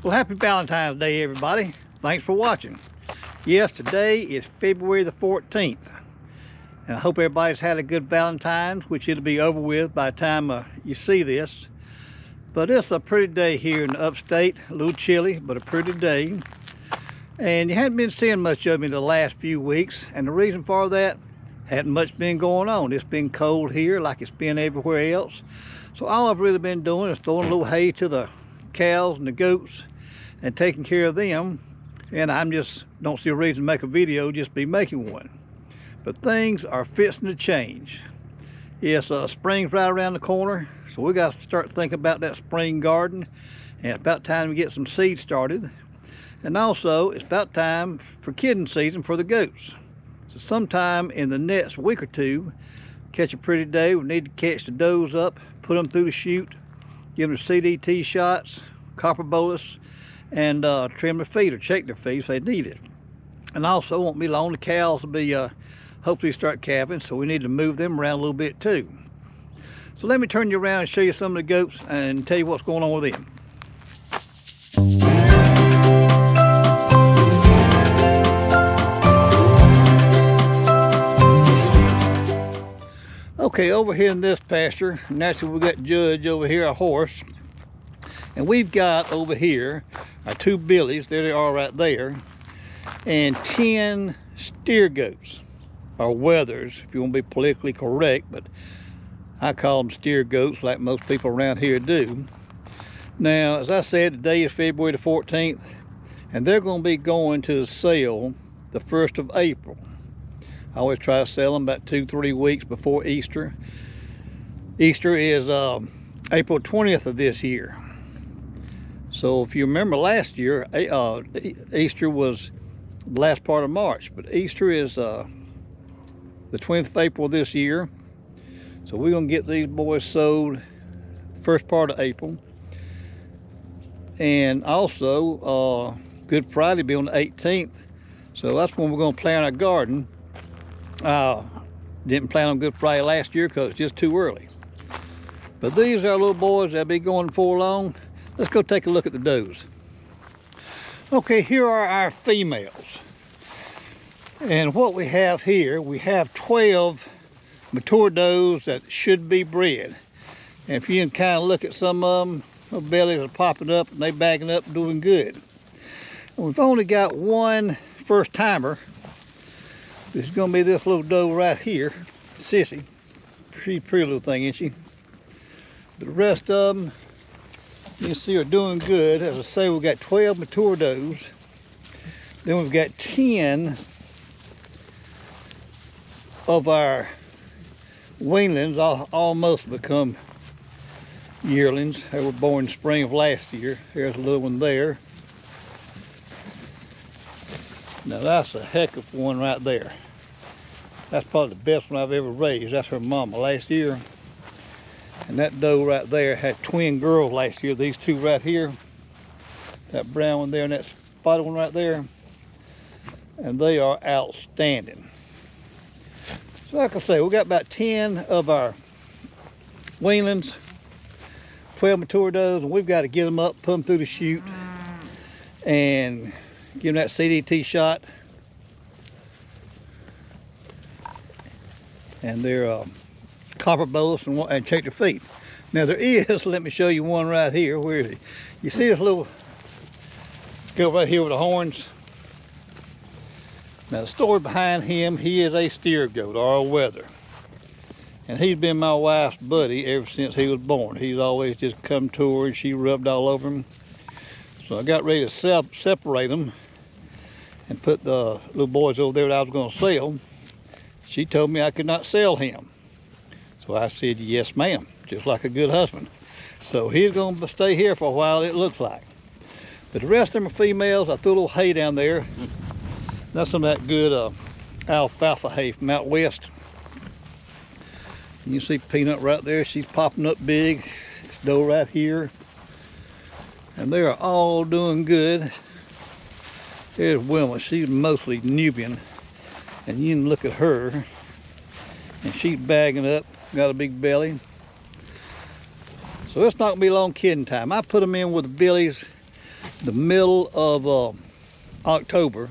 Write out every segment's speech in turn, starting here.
Well, happy Valentine's Day, everybody. Thanks for watching. Yes, today is February the 14th. And I hope everybody's had a good Valentine's, which it'll be over with by the time you see this. But it's a pretty day here in the upstate. A little chilly, but a pretty day. And you hadn't been seeing much of me the last few weeks. And the reason for that, hadn't much been going on. It's been cold here like it's been everywhere else. So all I've really been doing is throwing a little hay to the cows and the goats and taking care of them. And I'm just don't see a reason to make a video, just be making one. But things are fixing to change. Yes, spring's right around the corner, so we got to start thinking about that spring garden. And it's about time to get some seeds started. And also it's about time for kidding season for the goats. So sometime in the next week or two, catch a pretty day, we need to catch the does up, put them through the chute, give them CDT shots, copper bolus, and trim their feet or check their feet if they need it. And also, won't be long, the cows will be hopefully start calving, so we need to move them around a little bit too. So let me turn you around and show you some of the goats and tell you what's going on with them. Okay, over here in this pasture, naturally we got Judge over here, a horse. And we've got over here our two billies, there they are right there, and 10 steer goats, or wethers, if you want to be politically correct, but I call them steer goats like most people around here do. Now, as I said, today is February the 14th, and they're going to be going to the sale the 1st of April. I always try to sell them about 2-3 weeks before Easter. Easter is April 20th of this year. So if you remember last year, Easter was the last part of March, but Easter is the 20th of April this year. So we're gonna get these boys sold first part of April. And also Good Friday will be on the 18th. So that's when we're gonna plant our garden. Didn't plant on Good Friday last year because it's just too early. But these are little boys that'll be going for long. Let's go take a look at the does. Okay, here are our females. And what we have here, we have 12 mature does that should be bred. And if you can kind of look at some of them, their bellies are popping up and they bagging up, doing good. And we've only got one first timer. This is going to be this little doe right here, Sissy. She's a pretty little thing, isn't she? The rest of them, you can see, are doing good. As I say, we've got 12 mature does. Then we've got 10 of our weanlings, almost become yearlings. They were born in spring of last year. There's a little one there. Now that's a heck of one right there. That's probably the best one I've ever raised. That's her mama last year. And that doe right there had twin girls last year. These two right here, that brown one there and that spotted one right there, and they are outstanding. So like I say, we got about 10 of our weanlings, 12 mature does, and we've got to get them up, put them through the chute, and give them that CDT shot. And they're copper bolus and check their feet. Now there is, let me show you one right here. Where is he? You see this little goat right here with the horns? Now the story behind him, he is a steer goat or a wether. And he's been my wife's buddy ever since he was born. He's always just come to her and she rubbed all over him. So I got ready to separate them and put the little boys over there that I was going to sell. She told me I could not sell him. So I said, yes, ma'am, just like a good husband. So he's going to stay here for a while, it looks like. But the rest of them are females. I threw a little hay down there. That's some of that good alfalfa hay from out west. And you see Peanut right there. She's popping up big. This doe right here. And they are all doing good. There's Wilma. She's mostly Nubian. And you can look at her. And she's bagging up. Got a big belly. So it's not gonna be long kidding time. I put them in with the billies the middle of October.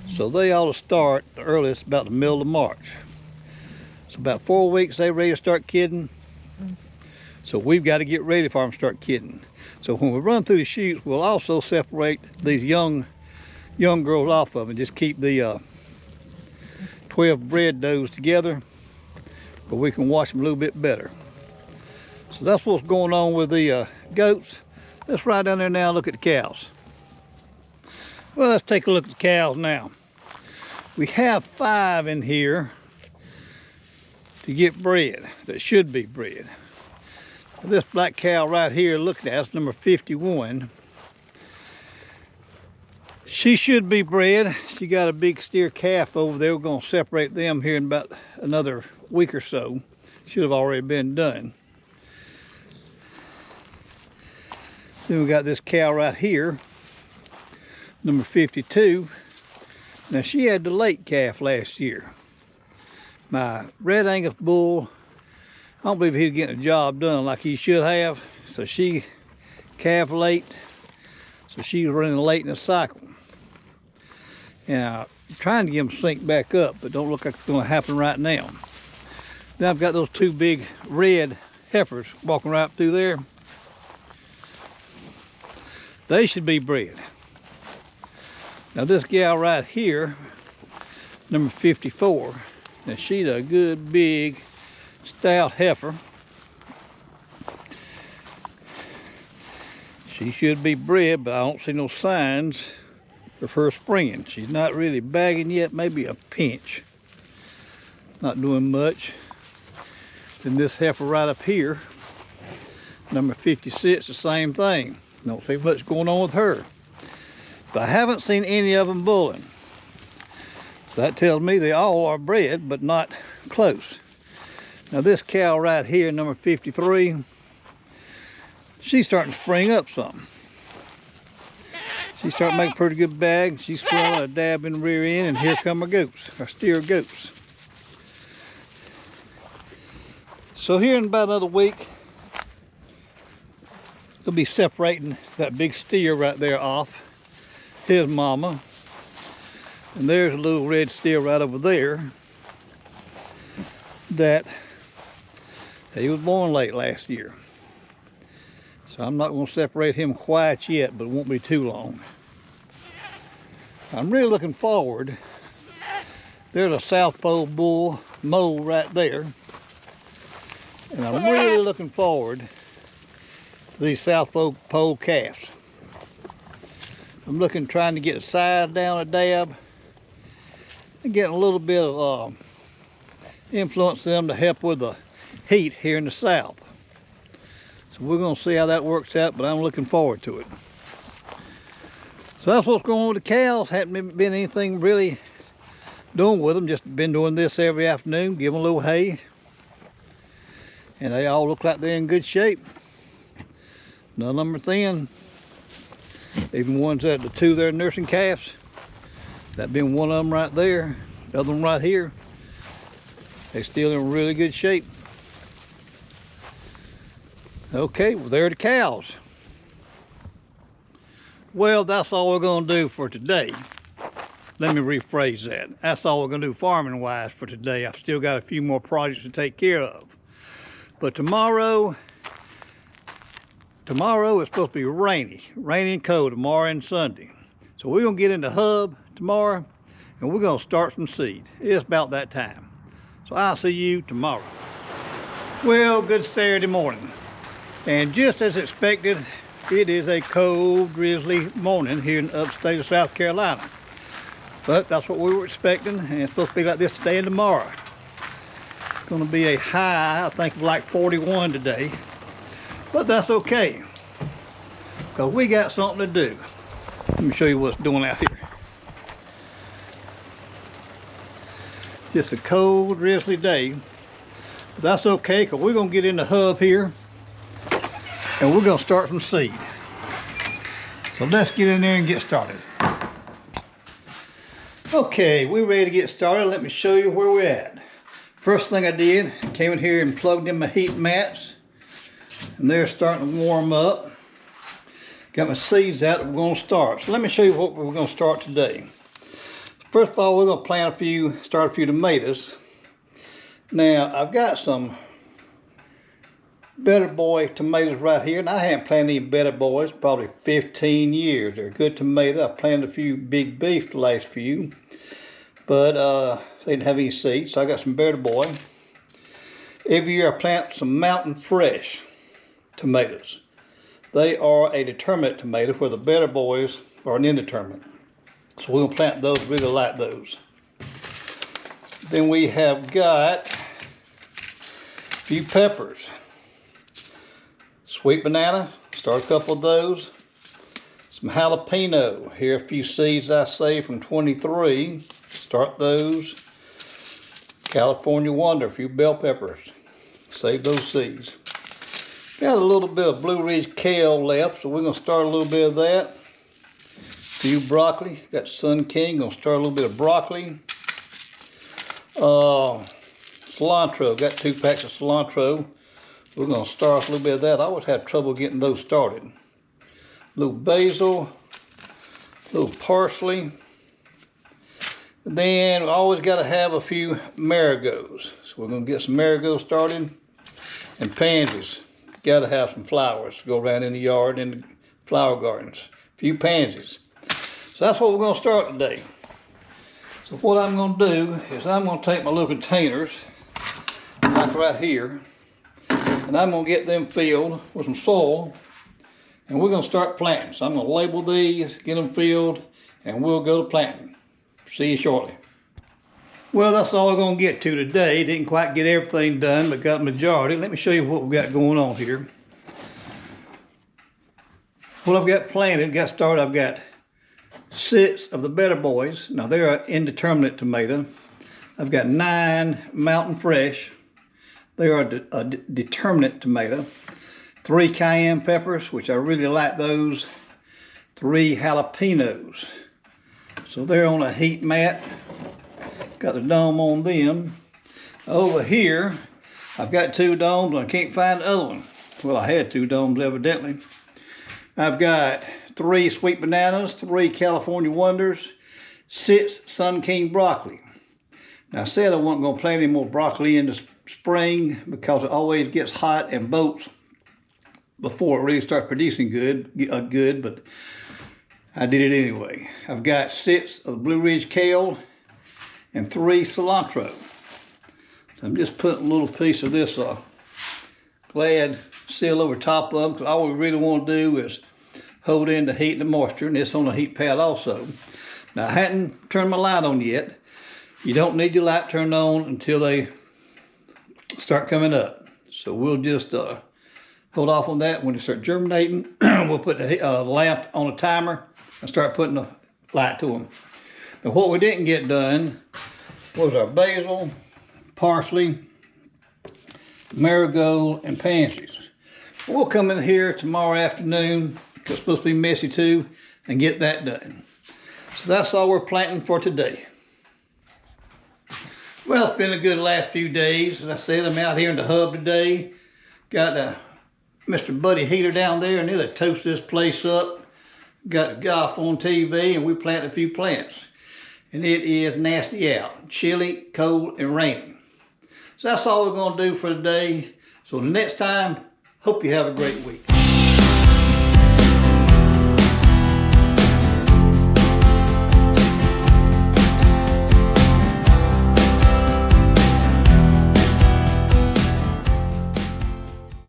So they ought to start the earliest about the middle of March. So about 4 weeks they ready to start kidding. So we've got to get ready for them to start kidding. So when we run through the chutes, we'll also separate these young girls off of them. Just keep the 12 bred does together, but we can watch them a little bit better. So that's what's going on with the goats. Let's ride down there now and look at the cows. Well, let's take a look at the cows now. We have 5 in here to get bred, that should be bred. This black cow right here, looking at, it's number 51. She should be bred. She got a big steer calf over there. We're gonna separate them here in about another week or so. Should have already been done. Then we got this cow right here, number 52. Now she had the late calf last year. My Red Angus bull, I don't believe he's getting a job done like he should have. So she calf late. So she's running late in the cycle. And I'm trying to get them synced back up, but don't look like it's going to happen right now. Then I've got those 2 big red heifers walking right through there. They should be bred. Now this gal right here, number 54, now she's a good big stout heifer. She should be bred, but I don't see no signs of her springing. She's not really bagging yet, maybe a pinch. Not doing much. Then this heifer right up here, number 56, the same thing. Don't see much going on with her. But I haven't seen any of them bulling. So that tells me they all are bred, but not close. Now this cow right here, number 53, she's starting to spring up something. She's starting to make a pretty good bag. She's swallowing a dab in the rear end, and here come our goats, our steer goats. So here in about another week, they'll be separating that big steer right there off his mama. And there's a little red steer right over there that he was born late last year. So I'm not going to separate him quite yet, but it won't be too long. I'm really looking forward. There's a South Pole bull mole right there. And I'm really looking forward to these South Pole calves. I'm trying to get the size down a dab and getting a little bit of influence them to help with the heat here in the south. So we're going to see how that works out, but I'm looking forward to it. So that's what's going on with the cows. Hadn't been anything really doing with them. Just been doing this every afternoon, give them a little hay. And they all look like they're in good shape. None of them are thin. Even ones that the 2 there nursing calves. That being one of them right there. The other one right here. They're still in really good shape. Okay, well, there are the cows. Well, that's all we're going to do for today. Let me rephrase that. That's all we're going to do farming wise for today. I've still got a few more projects to take care of. But tomorrow is supposed to be rainy and cold tomorrow and Sunday. So we're going to get in the hub tomorrow and we're going to start some seed. It's about that time. So I'll see you tomorrow. Well, good Saturday morning. And just as expected, it is a cold, drizzly morning here in the upstate of South Carolina. But that's what we were expecting, and it's supposed to be like this today and tomorrow. It's going to be a high, I think, of like 41 today. But that's okay, because we got something to do. Let me show you what's doing out here. Just a cold, drizzly day. But that's okay, because we're going to get in the hub here, and we're going to start some seed. So let's get in there and get started. Okay, we're ready to get started. Let me show you where we're at. First thing I did, came in here and plugged in my heat mats. And they're starting to warm up. Got my seeds out that we're going to start. So let me show you what we're going to start today. First of all, we're going to start a few tomatoes. Now, I've got some Better Boy tomatoes right here, and I haven't planted any Better Boys probably 15 years. They're good tomatoes. I planted a few Big Beef the last few, but they didn't have any seeds, so I got some Better Boy. Every year I plant some Mountain Fresh tomatoes. They are a determinate tomato, where the Better Boys are an indeterminate. So we're going to plant those, really like those. Then we have got a few peppers. Sweet banana, start a couple of those. Some jalapeno, here a few seeds I saved from 23, start those. California Wonder, a few bell peppers, save those seeds. Got a little bit of Blue Ridge kale left, so we're going to start a little bit of that. A few broccoli, got Sun King, going to start a little bit of broccoli. Cilantro, got 2 packs of cilantro. We're going to start off a little bit of that. I always have trouble getting those started. A little basil, a little parsley. And then we always got to have a few marigolds. So we're going to get some marigolds started. And pansies. Got to have some flowers to go around in the yard and the flower gardens. A few pansies. So that's what we're going to start today. So what I'm going to do is I'm going to take my little containers, like right here, and I'm going to get them filled with some soil, and we're going to start planting. So I'm going to label these, get them filled, and we'll go to planting. See you shortly. Well, that's all we're going to get to today. Didn't quite get everything done, but got the majority. Let me show you what we've got going on here. What I've got planted, got started, I've got 6 of the Better Boys. Now they're an indeterminate tomato. I've got 9 Mountain Fresh. They are a determinate tomato. 3 cayenne peppers, which I really like those. 3 jalapenos. So they're on a heat mat. Got the dome on them. Over here, I've got 2 domes, and I can't find the other one. Well, I had 2 domes evidently. I've got 3 sweet bananas, 3 California Wonders, 6 Sun King broccoli. Now I said I wasn't going to plant any more broccoli in the spring because it always gets hot and bolts before it really starts producing good, but I did it anyway. I've got 6 of the Blue Ridge kale and 3 cilantro. So I'm just putting a little piece of this Glad seal over top of them, because all we really want to do is hold in the heat and the moisture, and it's on the heat pad also. Now I hadn't turned my light on yet. You don't need your light turned on until they start coming up. So we'll just hold off on that. When they start germinating, we'll put the lamp on a timer and start putting the light to them. Now what we didn't get done was our basil, parsley, marigold, and pansies. We'll come in here tomorrow afternoon, because it's supposed to be messy too, and get that done. So that's all we're planting for today. Well, it's been a good last few days. As I said, I'm out here in the hub today. Got Mr. Buddy Heater down there, and it'll toast this place up. Got golf on TV, and we planted a few plants. And it is nasty out. Chilly, cold, and raining. So that's all we're going to do for today. So the next time, hope you have a great week.